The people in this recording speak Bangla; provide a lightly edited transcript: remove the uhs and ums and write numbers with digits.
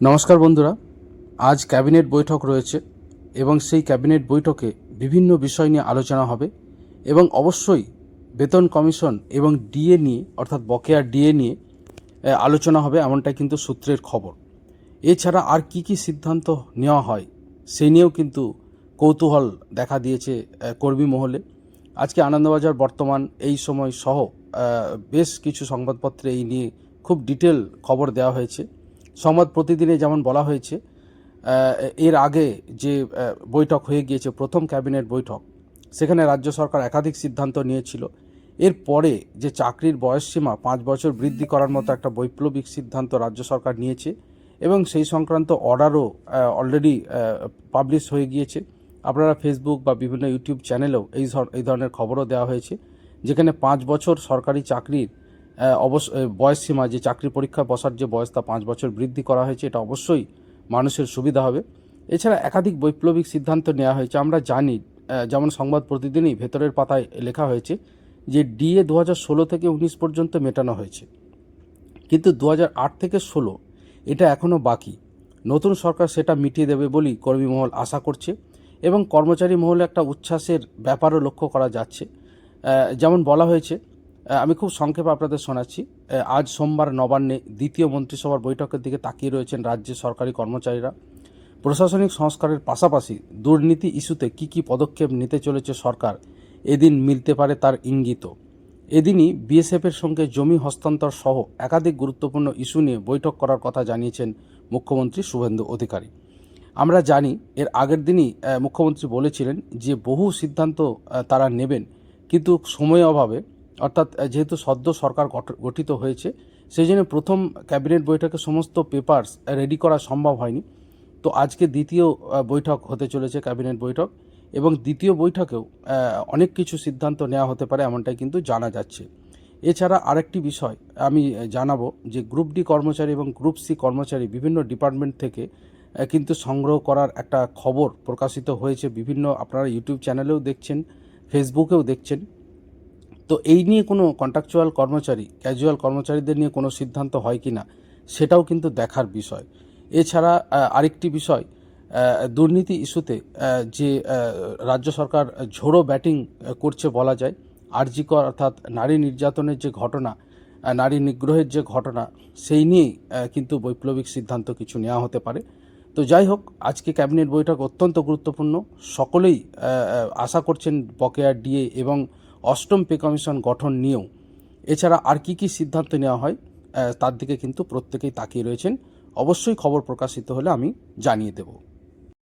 নমস্কার বন্ধুরা, আজ ক্যাবিনেট বৈঠক রয়েছে এবং সেই ক্যাবিনেট বৈঠকে বিভিন্ন বিষয় নিয়ে আলোচনা হবে এবং অবশ্যই বেতন কমিশন এবং ডিএ নিয়ে অর্থাৎ বকেয়া ডিএ নিয়ে আলোচনা হবে, এমনটাই কিন্তু সূত্রের খবর। এছাড়া আর কি কি সিদ্ধান্ত নেওয়া হয় সেই নিয়েও কিন্তু কৌতূহল দেখা দিয়েছে কর্মী মহলে। আজকে আনন্দবাজার, বর্তমান, এই সময় সহ বেশ কিছু সংবাদপত্রে এই নিয়ে খুব ডিটেল খবর দেওয়া হয়েছে। সংবাদ প্রতিদিনে যেমন বলা হয়েছে, এর আগে যে বৈঠক হয়ে গিয়েছে, প্রথম ক্যাবিনেট বৈঠক, সেখানে রাজ্য সরকার একাধিক সিদ্ধান্ত নিয়েছিল। এরপরে যে চাকরির বয়সসীমা 5 বছর বৃদ্ধি করার মতো একটা বৈপ্লবিক সিদ্ধান্ত রাজ্য সরকার নিয়েছে এবং সেই সংক্রান্ত অর্ডারও অলরেডি পাবলিশ হয়ে গিয়েছে। আপনারা ফেসবুক বা বিভিন্ন ইউটিউব চ্যানেলেও এই ধরনের খবরও দেওয়া হয়েছে, যেখানে 5 বছর সরকারি চাকরির বয়সসীমা, যে চাকরি পরীক্ষা বসার যে বয়স, তা 5 বছর বৃদ্ধি করা হয়েছে। এটা অবশ্যই মানুষের সুবিধা হবে। এছাড়া একাধিক বৈপ্লবিক সিদ্ধান্ত নেওয়া হয়েছে। আমরা জানি, যেমন সংবাদ প্রতিদিনই ভেতরের পাতায় লেখা হয়েছে যে ডিএ 2016 থেকে 19 পর্যন্ত মেটানো হয়েছে, কিন্তু 2008 থেকে 16 এটা এখনও বাকি। নতুন সরকার সেটা মিটিয়ে দেবে বলেই কর্মী মহল আশা করছে এবং কর্মচারী মহলে একটা উচ্ছ্বাসের ব্যাপারও লক্ষ্য করা যাচ্ছে। যেমন বলা হয়েছে, আমি খুব সংক্ষেপে আপনাদের শোনাচ্ছি। আজ সোমবার নবান্নে দ্বিতীয় মন্ত্রিসভার বৈঠকের দিকে তাকিয়ে রয়েছেন রাজ্যের সরকারি কর্মচারীরা। প্রশাসনিক সংস্কারের পাশাপাশি দুর্নীতি ইস্যুতে কী পদক্ষেপ নিতে চলেছে সরকার, এদিন মিলতে পারে তার ইঙ্গিত। এদিনই বিএসএফের সঙ্গে জমি হস্তান্তর সহ একাধিক গুরুত্বপূর্ণ ইস্যু নিয়ে বৈঠক করার কথা জানিয়েছেন মুখ্যমন্ত্রী শুভেন্দু অধিকারী। আমরা জানি, এর আগের দিনই মুখ্যমন্ত্রী বলেছিলেন যে বহু সিদ্ধান্ত তারা নেবেন, কিন্তু সময় অভাবে, অর্থাৎ যেহেতু সদ্য সরকার গঠিত হয়েছে, সেই জন্য প্রথম ক্যাবিনেট বৈঠকে সমস্ত পেপারস রেডি করা সম্ভব হয়নি। তো আজকে দ্বিতীয় বৈঠক হতে চলেছে, ক্যাবিনেট বৈঠক, এবং দ্বিতীয় বৈঠকেও অনেক কিছু সিদ্ধান্ত নেওয়া হতে পারে, এমনটাই কিন্তু জানা যাচ্ছে। এছাড়া আরেকটি বিষয় আমি জানাবো যে গ্রুপ ডি কর্মচারী এবং গ্রুপ সি কর্মচারী বিভিন্ন ডিপার্টমেন্ট থেকে কিন্তু সংগ্রহ করার একটা খবর প্রকাশিত হয়েছে। বিভিন্ন, আপনারা ইউটিউব চ্যানেলেও দেখছেন, ফেসবুকেও দেখছেন। তো এই নিয়ে কোনো কন্ট্রাকচুয়াল কর্মচারী, ক্যাজুয়াল কর্মচারীদের নিয়ে কোনো সিদ্ধান্ত হয় কি না, সেটাও কিন্তু দেখার বিষয়। এছাড়া আরেকটি বিষয়, দুর্নীতি ইস্যুতে যে রাজ্য সরকার ঝোড়ো ব্যাটিং করছে বলা যায়। আরজি কর, অর্থাৎ নারী নির্যাতনের যে ঘটনা, নারী নিগ্রহের যে ঘটনা, সেই নিয়েই কিন্তু বৈপ্লবিক সিদ্ধান্ত কিছু নেওয়া হতে পারে। তো যাই হোক, আজকে ক্যাবিনেট বৈঠক অত্যন্ত গুরুত্বপূর্ণ। সকলেই আশা করছেন বকেয়া ডিএ এবং অষ্টম পে কমিশন গঠন নিয়েও। এছাড়া আর কি সিদ্ধান্ত নেওয়া হয় তার দিকে কিন্তু প্রত্যেকেই তাকিয়ে রয়েছেন। অবশ্যই খবর প্রকাশিত হলে আমি জানিয়ে দেব।